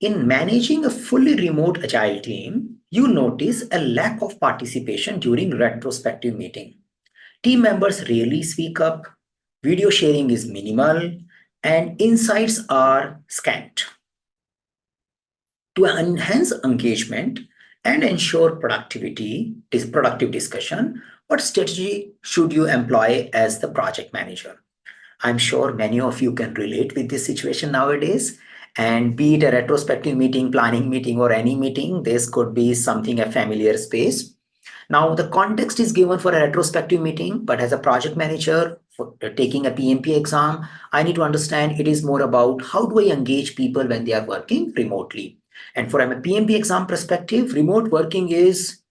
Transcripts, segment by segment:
In managing a fully remote Agile team, you notice a lack of participation during retrospective meeting. Team members rarely speak up, video sharing is minimal, and insights are scant. To enhance engagement and ensure productive discussion, what strategy should you employ as the project manager? I'm sure many of you can relate with this situation nowadays. And be it a retrospective meeting, planning meeting, or any meeting, this could be something a familiar space. Now, the context is given for a retrospective meeting, but as a project manager for taking a PMP exam, I need to understand it is more about how do I engage people when they are working remotely. And from a PMP exam perspective, remote working is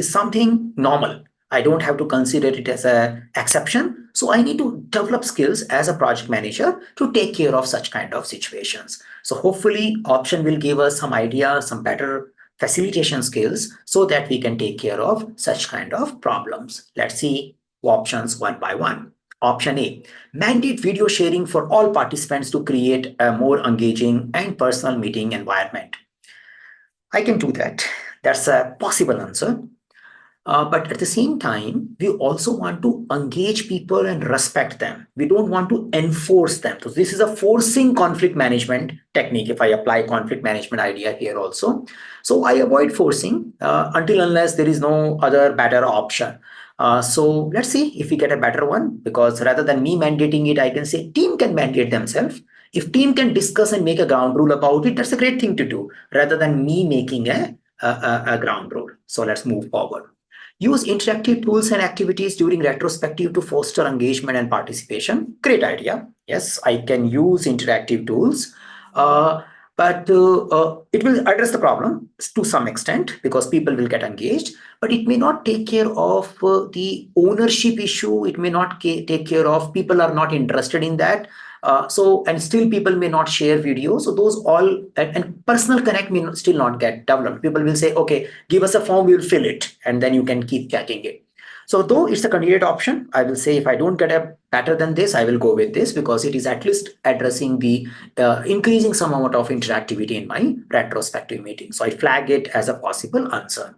something normal. I don't have to consider it as an exception. So I need to develop skills as a project manager to take care of such kind of situations. So hopefully option will give us some idea, some better facilitation skills so that we can take care of such kind of problems. Let's see options one by one. Option A, mandate video sharing for all participants to create a more engaging and personal meeting environment. I can do that. That's a possible answer. But at the same time, we also want to engage people and respect them. We don't want to enforce them. So this is a forcing conflict management technique. If I apply conflict management idea here also, so I avoid forcing until unless there is no other better option. So let's see if we get a better one, because rather than me mandating it, I can say team can mandate themselves. If team can discuss and make a ground rule about it, that's a great thing to do rather than me making a ground rule. So let's move forward. Use interactive tools and activities during retrospective to foster engagement and participation. Great idea. Yes, I can use interactive tools, but it will address the problem to some extent because people will get engaged, but it may not take care of the ownership issue. It may not take care of people are not interested in that. And still people may not share videos. So those all, and personal connect may still not get developed. People will say, okay, give us a form, we'll fill it. And then you can keep checking it. So though it's a candidate option, I will say if I don't get a better than this, I will go with this because it is at least addressing the increasing some amount of interactivity in my retrospective meeting. So I flag it as a possible answer.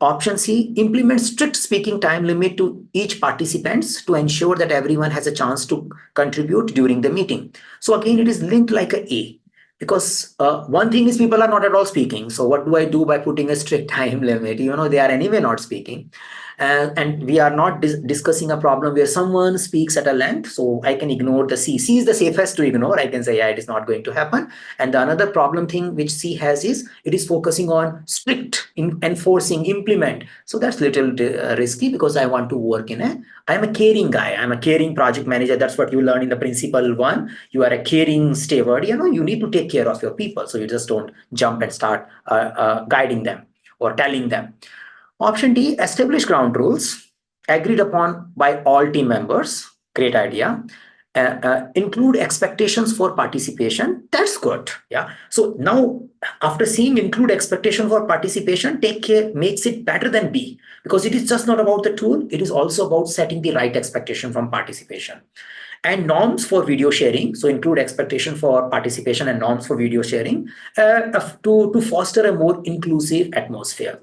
Option C, implement strict speaking time limit to each participants to ensure that everyone has a chance to contribute during the meeting. So again, it is linked like a because one thing is people are not at all speaking. So what do I do by putting a strict time limit? They are anyway not speaking. And we are not discussing a problem where someone speaks at a length. So I can ignore the C. C is the safest to ignore. I can say, yeah, it is not going to happen. And the another problem thing which C has is it is focusing on strict enforcing, implement. So that's little risky because I want to work I'm a caring guy. I'm a caring project manager. That's what you learn in the principle one. You are a caring steward. You need to take care of your people. So you just don't jump and start guiding them or telling them. Option D, establish ground rules agreed upon by all team members. Great idea. Include expectations for participation. That's good. Yeah. So now, after seeing include expectation for participation, take care makes it better than B because it is just not about the tool. It is also about setting the right expectation from participation. And norms for video sharing. So include expectation for participation and norms for video sharing to foster a more inclusive atmosphere.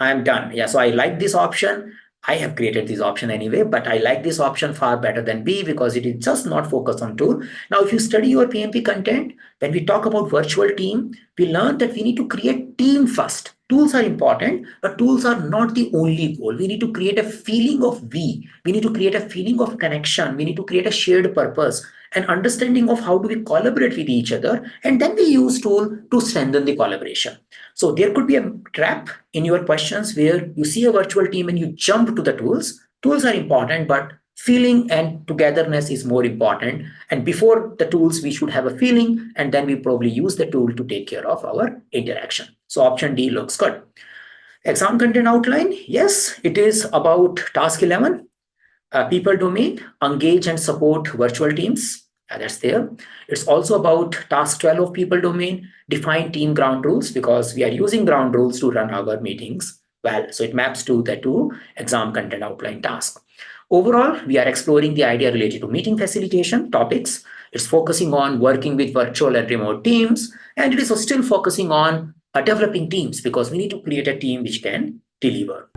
I am done. Yeah, so I like this option. I have created this option anyway, but I like this option far better than B because it is just not focused on tool. Now, if you study your PMP content, when we talk about virtual team, we learn that we need to create team first. Tools are important, but tools are not the only goal. We need to create a feeling of we. We need to create a feeling of connection. We need to create a shared purpose and understanding of how do we collaborate with each other. And then we use tool to strengthen the collaboration. So there could be a trap in your questions where you see a virtual team and you jump to the tools. Tools are important, but feeling and togetherness is more important. And before the tools, we should have a feeling, and then we probably use the tool to take care of our interaction. So option D looks good. Exam content outline. Yes, it is about task 11. People domain, engage and support virtual teams. That's there. It's also about task 12 of people domain, define team ground rules because we are using ground rules to run our meetings well. So it maps to the two exam content outline task. Overall, we are exploring the idea related to meeting facilitation topics. It's focusing on working with virtual and remote teams, and it is still focusing on developing teams because we need to create a team which can deliver.